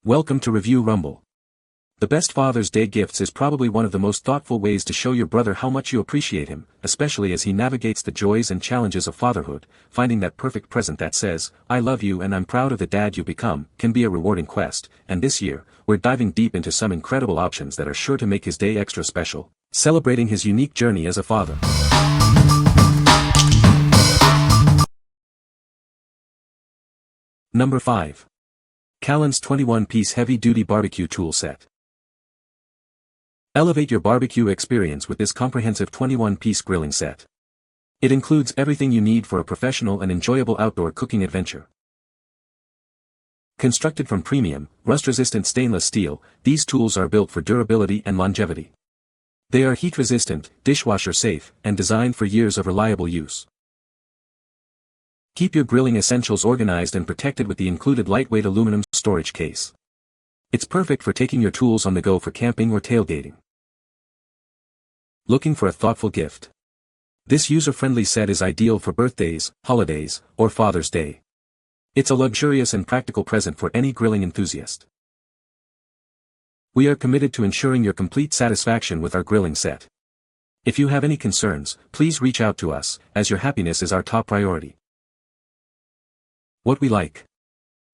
Welcome to Review Rumble. The best Father's Day gifts is probably one of the most thoughtful ways to show your brother how much you appreciate him, especially as he navigates the joys and challenges of fatherhood. Finding that perfect present that says, "I love you and I'm proud of the dad you become," can be a rewarding quest, and this year, we're diving deep into some incredible options that are sure to make his day extra special, celebrating his unique journey as a father. Number 5. Kaluns 21-piece heavy-duty barbecue tool set. Elevate your barbecue experience with this comprehensive 21-piece grilling set. It includes everything you need for a professional and enjoyable outdoor cooking adventure. Constructed from premium, rust-resistant stainless steel, these tools are built for durability and longevity. They are heat-resistant, dishwasher-safe, and designed for years of reliable use. Keep your grilling essentials organized and protected with the included lightweight aluminum storage case. It's perfect for taking your tools on the go for camping or tailgating. Looking for a thoughtful gift? This user-friendly set is ideal for birthdays, holidays, or Father's Day. It's a luxurious and practical present for any grilling enthusiast. We are committed to ensuring your complete satisfaction with our grilling set. If you have any concerns, please reach out to us, as your happiness is our top priority. What we like.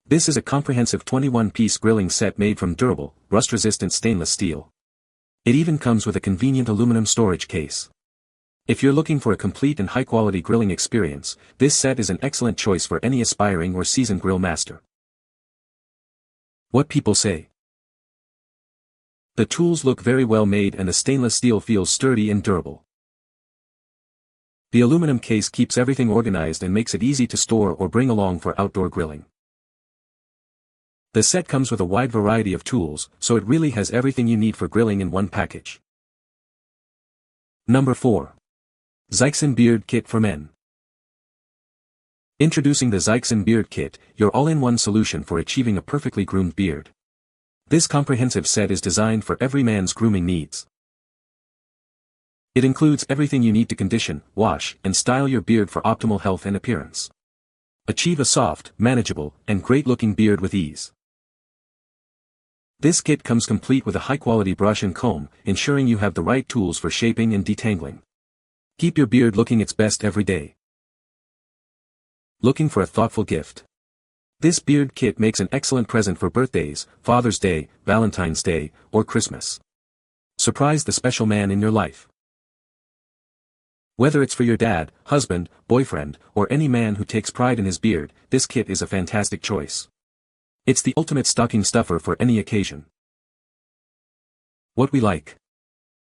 This is a comprehensive 21-piece grilling set made from durable, rust-resistant stainless steel. It even comes with a convenient aluminum storage case. If you're looking for a complete and high-quality grilling experience, this set is an excellent choice for any aspiring or seasoned grill master. What people say. The tools look very well made and the stainless steel feels sturdy and durable. The aluminum case keeps everything organized and makes it easy to store or bring along for outdoor grilling. The set comes with a wide variety of tools, so it really has everything you need for grilling in one package. Number 4. XIKEZAN Beard Kit for Men. Introducing the XIKEZAN Beard Kit, your all-in-one solution for achieving a perfectly groomed beard. This comprehensive set is designed for every man's grooming needs. It includes everything you need to condition, wash, and style your beard for optimal health and appearance. Achieve a soft, manageable, and great-looking beard with ease. This kit comes complete with a high-quality brush and comb, ensuring you have the right tools for shaping and detangling. Keep your beard looking its best every day. Looking for a thoughtful gift? This beard kit makes an excellent present for birthdays, Father's Day, Valentine's Day, or Christmas. Surprise the special man in your life. Whether it's for your dad, husband, boyfriend, or any man who takes pride in his beard, this kit is a fantastic choice. It's the ultimate stocking stuffer for any occasion. What we like.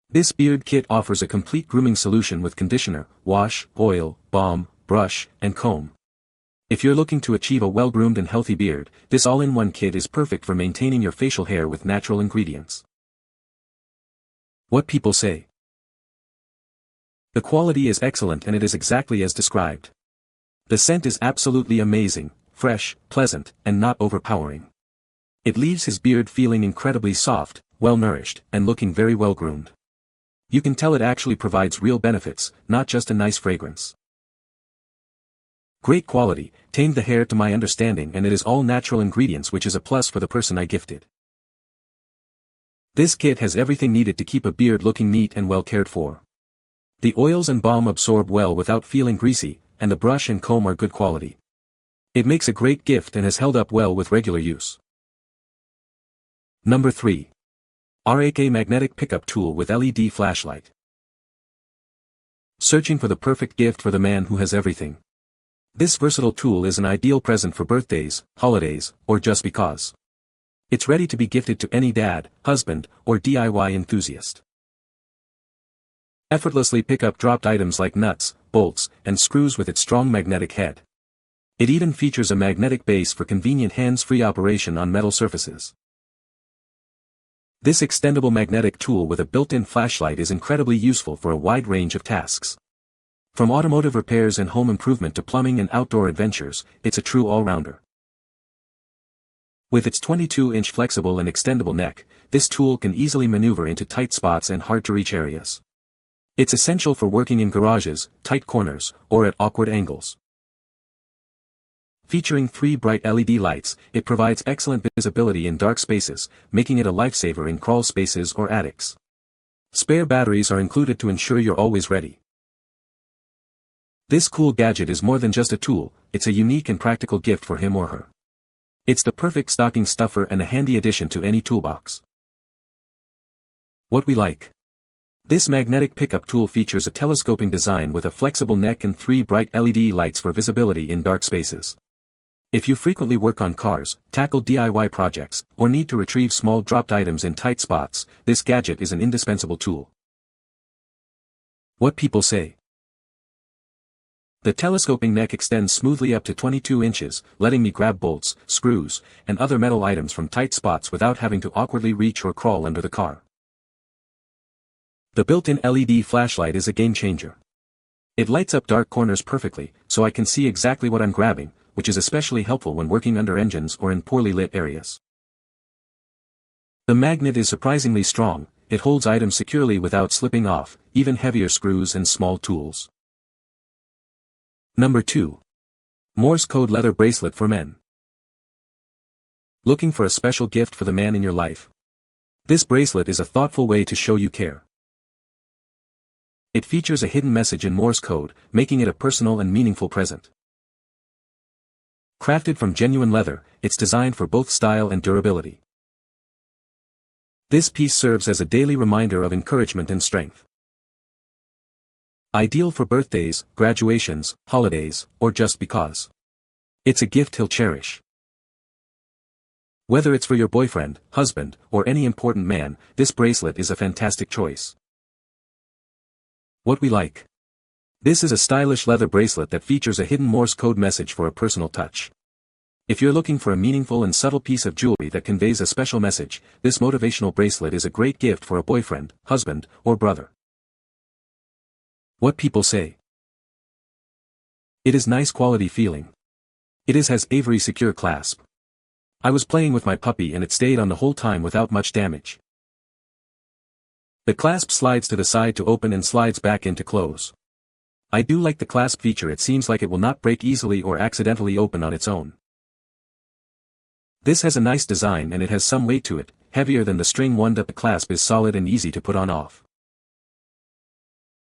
This beard kit offers a complete grooming solution with conditioner, wash, oil, balm, brush, and comb. If you're looking to achieve a well-groomed and healthy beard, this all-in-one kit is perfect for maintaining your facial hair with natural ingredients. What people say. The quality is excellent and it is exactly as described. The scent is absolutely amazing, fresh, pleasant, and not overpowering. It leaves his beard feeling incredibly soft, well-nourished, and looking very well-groomed. You can tell it actually provides real benefits, not just a nice fragrance. Great quality, tamed the hair to my understanding, and it is all natural ingredients, which is a plus for the person I gifted. This kit has everything needed to keep a beard looking neat and well cared for. The oils and balm absorb well without feeling greasy, and the brush and comb are good quality. It makes a great gift and has held up well with regular use. Number 3. RAK Magnetic Pickup Tool with LED Flashlight. Searching for the perfect gift for the man who has everything. This versatile tool is an ideal present for birthdays, holidays, or just because. It's ready to be gifted to any dad, husband, or DIY enthusiast. Effortlessly pick up dropped items like nuts, bolts, and screws with its strong magnetic head. It even features a magnetic base for convenient hands-free operation on metal surfaces. This extendable magnetic tool with a built-in flashlight is incredibly useful for a wide range of tasks. From automotive repairs and home improvement to plumbing and outdoor adventures, it's a true all-rounder. With its 22-inch flexible and extendable neck, this tool can easily maneuver into tight spots and hard-to-reach areas. It's essential for working in garages, tight corners, or at awkward angles. Featuring 3 bright LED lights, it provides excellent visibility in dark spaces, making it a lifesaver in crawl spaces or attics. Spare batteries are included to ensure you're always ready. This cool gadget is more than just a tool, it's a unique and practical gift for him or her. It's the perfect stocking stuffer and a handy addition to any toolbox. What we like. This magnetic pickup tool features a telescoping design with a flexible neck and 3 bright LED lights for visibility in dark spaces. If you frequently work on cars, tackle DIY projects, or need to retrieve small dropped items in tight spots, this gadget is an indispensable tool. What people say. The telescoping neck extends smoothly up to 22 inches, letting me grab bolts, screws, and other metal items from tight spots without having to awkwardly reach or crawl under the car. The built-in LED flashlight is a game changer. It lights up dark corners perfectly, so I can see exactly what I'm grabbing, which is especially helpful when working under engines or in poorly lit areas. The magnet is surprisingly strong, it holds items securely without slipping off, even heavier screws and small tools. Number 2. Morse code leather bracelet for men. Looking for a special gift for the man in your life? This bracelet is a thoughtful way to show you care. It features a hidden message in Morse code, making it a personal and meaningful present. Crafted from genuine leather, it's designed for both style and durability. This piece serves as a daily reminder of encouragement and strength. Ideal for birthdays, graduations, holidays, or just because. It's a gift he'll cherish. Whether it's for your boyfriend, husband, or any important man, this bracelet is a fantastic choice. What we like. This is a stylish leather bracelet that features a hidden Morse code message for a personal touch. If you're looking for a meaningful and subtle piece of jewelry that conveys a special message, this motivational bracelet is a great gift for a boyfriend, husband, or brother. What people say. It is nice quality feeling. It has Avery secure clasp. I was playing with my puppy and it stayed on the whole time without much damage. The clasp slides to the side to open and slides back in to close. I do like the clasp feature, it seems like it will not break easily or accidentally open on its own. This has a nice design and it has some weight to it, heavier than the string one, that the clasp is solid and easy to put on off.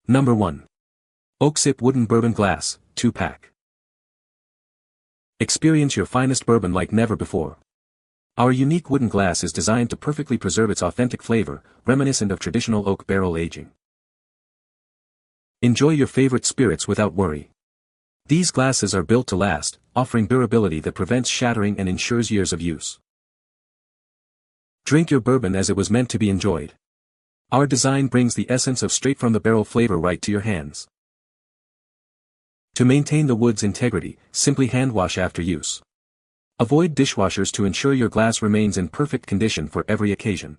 Number 1. Oaksip Wooden Bourbon Glass, 2-pack. Experience your finest bourbon like never before. Our unique wooden glass is designed to perfectly preserve its authentic flavor, reminiscent of traditional oak barrel aging. Enjoy your favorite spirits without worry. These glasses are built to last, offering durability that prevents shattering and ensures years of use. Drink your bourbon as it was meant to be enjoyed. Our design brings the essence of straight-from-the-barrel flavor right to your hands. To maintain the wood's integrity, simply hand wash after use. Avoid dishwashers to ensure your glass remains in perfect condition for every occasion.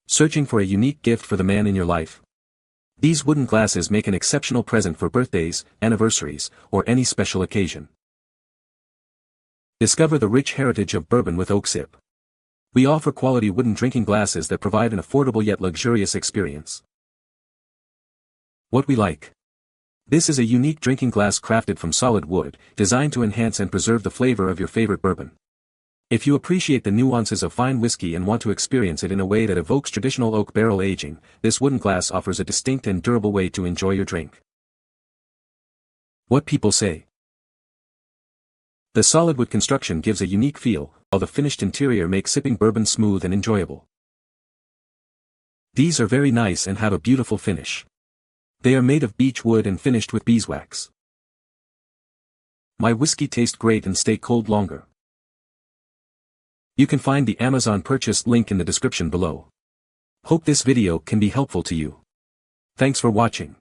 Searching for a unique gift for the man in your life? These wooden glasses make an exceptional present for birthdays, anniversaries, or any special occasion. Discover the rich heritage of bourbon with Oaksip. We offer quality wooden drinking glasses that provide an affordable yet luxurious experience. What we like. This is a unique drinking glass crafted from solid wood, designed to enhance and preserve the flavor of your favorite bourbon. If you appreciate the nuances of fine whiskey and want to experience it in a way that evokes traditional oak barrel aging, this wooden glass offers a distinct and durable way to enjoy your drink. What people say. The solid wood construction gives a unique feel, while the finished interior makes sipping bourbon smooth and enjoyable. These are very nice and have a beautiful finish. They are made of beech wood and finished with beeswax. My whiskey tastes great and stay cold longer. You can find the Amazon purchase link in the description below. Hope this video can be helpful to you. Thanks for watching.